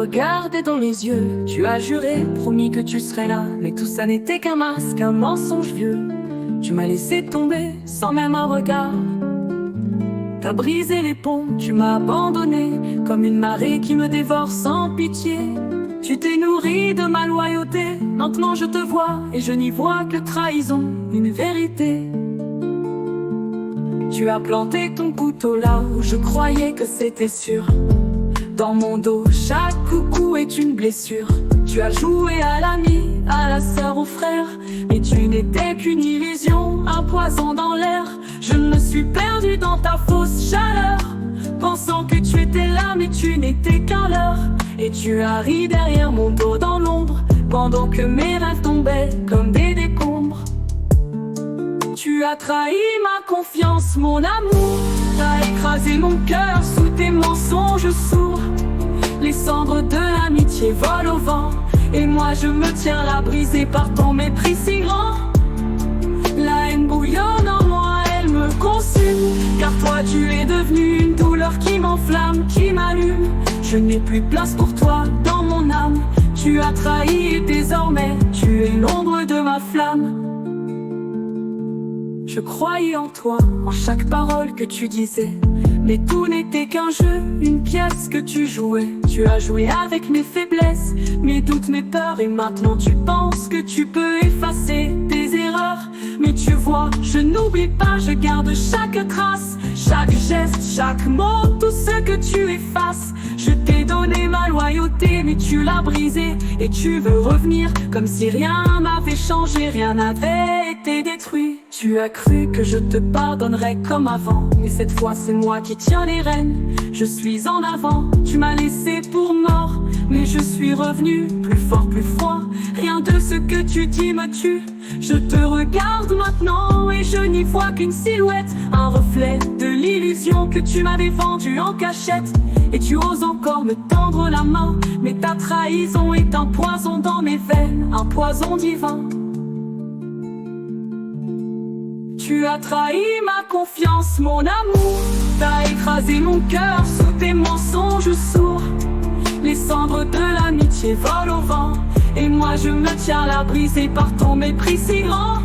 regardé dans les yeux, tu as juré, promis que tu serais là. Mais tout ça n'était qu'un masque, un mensonge vieux. Tu m'as laissé tomber sans même un regard. T'as brisé les ponts, tu m'as abandonné comme une marée qui me dévore sans pitié. Tu t'es nourri de ma loyauté, maintenant je te vois et je n'y vois que trahison, une vérité. Tu as planté ton couteau là où je croyais que c'était sûr. Dans mon dos, chaque coucou est une blessure. Tu as joué à l'ami, à la sœur, au frère, mais tu n'étais qu'une illusion, un poison dans l'air. Je me suis perdu dans ta fausse chaleur, pensant que tu étais là, mais tu n'étais qu'un leurre. Et tu as ri derrière mon dos dans l'ombre, pendant que mes rêves tombaient comme des décombres. Tu as trahi ma confiance, mon amour. T'as écrasé mon cœur sous tes mensonges sourds. Les cendres de l'amitié volent au vent, et moi je me tiens là brisé par ton mépris si grand. La haine bouillonne en moi, elle me consume, car toi tu es devenu une douleur qui m'enflamme, qui m'allume. Je n'ai plus place pour toi dans mon âme. Tu as trahi et désormais tu es l'ombre de ma flamme. Je croyais en toi, en chaque parole que tu disais, mais tout n'était qu'un jeu, une pièce que tu jouais. Tu as joué avec mes faiblesses, mes doutes, mes peurs, et maintenant tu penses que tu peux effacer tes erreurs. Mais tu vois, je n'oublie pas, je garde chaque trace, chaque geste, chaque mot, tout ce que tu effaces. Je t'ai donné ma loyauté, mais tu l'as brisée, et tu veux revenir comme si rien m'avait changé, rien n'avait été détruit. Tu as cru que je te pardonnerais comme avant, mais cette fois c'est moi qui tiens les rênes. Je suis en avant, tu m'as laissé pour mort, mais je suis revenu plus fort, plus froid. Rien de ce que tu dis me tue. Je te regarde maintenant et je n'y vois qu'une silhouette, un reflet de l'illusion que tu m'avais vendue en cachette. Et tu oses encore me tendre la main, mais ta trahison est un poison dans mes veines, un poison divin. Tu as trahi ma confiance, mon amour. T'as écrasé mon cœur sous tes mensonges sourds. Les cendres de l'amitié volent au vent, et moi je me tiens là brisé par ton mépris si grand.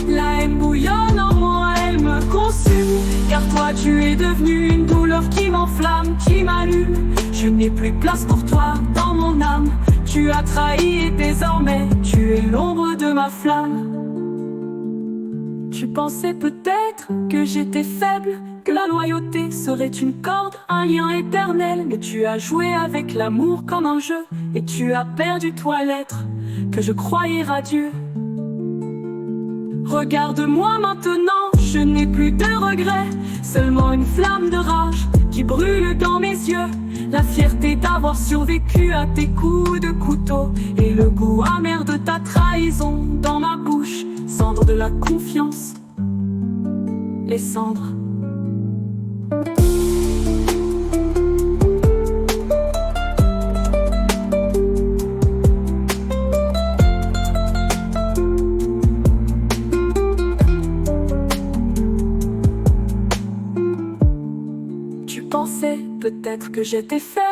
La haine bouillonne en moi, elle me consume, car toi tu es devenu une douleur qui m'enflamme, qui m'allume. Je n'ai plus place pour toi dans mon âme. Tu as trahi et désormais tu es l'ombre de ma flamme. Tu pensais peut-être que j'étais faible, que la loyauté serait une corde, un lien éternel. Mais tu as joué avec l'amour comme un jeu, et tu as perdu toi l'être que je croyais radieux. Regarde-moi maintenant, je n'ai plus de regrets, seulement une flamme de rage qui brûle dans mes yeux. La fierté d'avoir survécu à tes coups de couteau, et le goût amer de ta trahison dans ma bouche. Cendres de la confiance, les cendres. Tu pensais peut-être que j'étais faible,